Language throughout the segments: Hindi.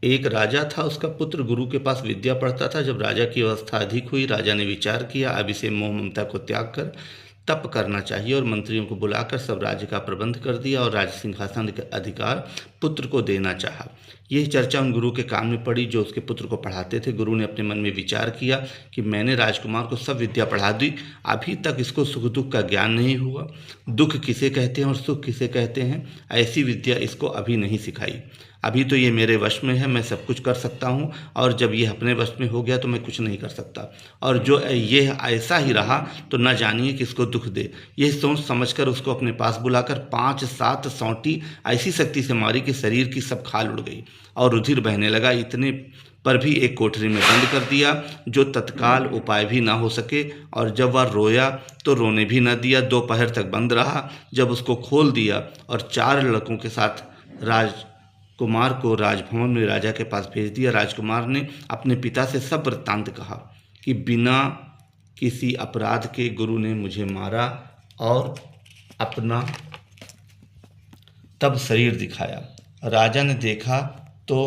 एक राजा था, उसका पुत्र गुरु के पास विद्या पढ़ता था। जब राजा की अवस्था अधिक हुई, राजा ने विचार किया अब इसे मोह ममता को त्याग कर तप करना चाहिए, और मंत्रियों को बुलाकर सब राज्य का प्रबंध कर दिया और राज सिंहासन का अधिकार पुत्र को देना चाहा। यह चर्चा उन गुरु के कान में पड़ी जो उसके पुत्र को पढ़ाते थे। गुरु ने अपने मन में विचार किया कि मैंने राजकुमार को सब विद्या पढ़ा दी, अभी तक इसको सुख दुख का ज्ञान नहीं हुआ। दुख किसे कहते हैं और सुख किसे कहते हैं, ऐसी विद्या इसको अभी नहीं सिखाई। अभी तो ये मेरे वश में है, मैं सब कुछ कर सकता हूँ, और जब ये अपने वश में हो गया तो मैं कुछ नहीं कर सकता, और जो ये ऐसा ही रहा तो न जानिए किसको दुख दे। यह सोच समझकर उसको अपने पास बुलाकर 5-7 सौंटी ऐसी शक्ति से मारी कि शरीर की सब खाल उड़ गई और रुधिर बहने लगा। इतने पर भी एक कोठरी में बंद कर दिया, जो तत्काल उपाय भी ना हो सके, और जब वह रोया तो रोने भी न दिया। 2 पहर तक बंद रहा। जब उसको खोल दिया और 4 लड़कों के साथ राजकुमार को राजभवन में राजा के पास भेज दिया। राजकुमार ने अपने पिता से सब वृत्तांत कहा कि बिना किसी अपराध के गुरु ने मुझे मारा और अपना तब शरीर दिखाया। राजा ने देखा तो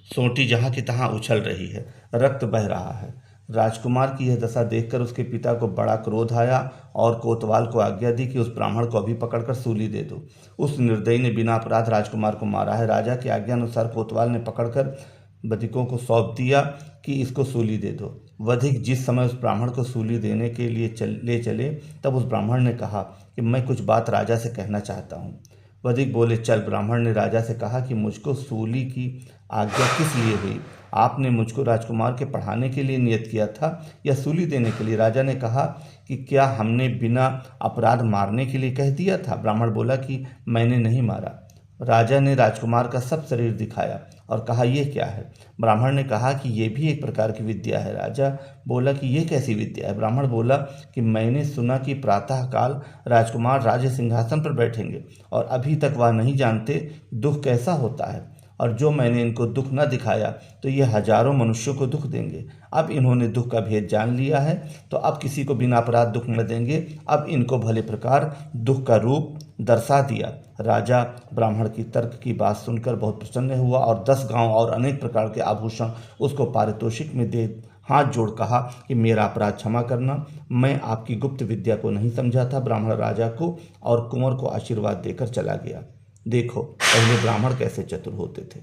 सोंटी जहाँ की तहाँ उछल रही है, रक्त बह रहा है। राजकुमार की यह दशा देखकर उसके पिता को बड़ा क्रोध आया और कोतवाल को आज्ञा दी कि उस ब्राह्मण को अभी पकड़कर सूली दे दो। उस निर्दयी ने बिना अपराध राजकुमार को मारा है। राजा की आज्ञा अनुसार कोतवाल ने पकड़कर बधिकों को सौंप दिया कि इसको सूली दे दो। वधिक जिस समय उस ब्राह्मण को सूली देने के लिए ले चले, तब उस ब्राह्मण ने कहा कि मैं कुछ बात राजा से कहना चाहता हूँ। वधिक बोले, चल। ब्राह्मण ने राजा से कहा कि मुझको सूली की आज्ञा किस लिए हुई? आपने मुझको राजकुमार के पढ़ाने के लिए नियत किया था या सूली देने के लिए? राजा ने कहा कि क्या हमने बिना अपराध मारने के लिए कह दिया था? ब्राह्मण बोला कि मैंने नहीं मारा। राजा ने राजकुमार का सब शरीर दिखाया और कहा, यह क्या है? ब्राह्मण ने कहा कि यह भी एक प्रकार की विद्या है। राजा बोला कि यह कैसी विद्या है? ब्राह्मण बोला कि मैंने सुना कि प्रातःकाल राजकुमार राज सिंहासन पर बैठेंगे और अभी तक वह नहीं जानते दुख कैसा होता है, और जो मैंने इनको दुख न दिखाया तो ये हजारों मनुष्यों को दुख देंगे। अब इन्होंने दुख का भेद जान लिया है तो अब किसी को बिना अपराध दुख न देंगे। अब इनको भले प्रकार दुख का रूप दर्शा दिया। राजा ब्राह्मण की तर्क की बात सुनकर बहुत प्रसन्न हुआ और 10 गांव और अनेक प्रकार के आभूषण उसको पारितोषिक में दे हाथ जोड़ कहा कि मेरा अपराध क्षमा करना, मैं आपकी गुप्त विद्या को नहीं समझा था। ब्राह्मण राजा को और कुंवर को आशीर्वाद देकर चला गया। देखो पहले ब्राह्मण कैसे चतुर होते थे।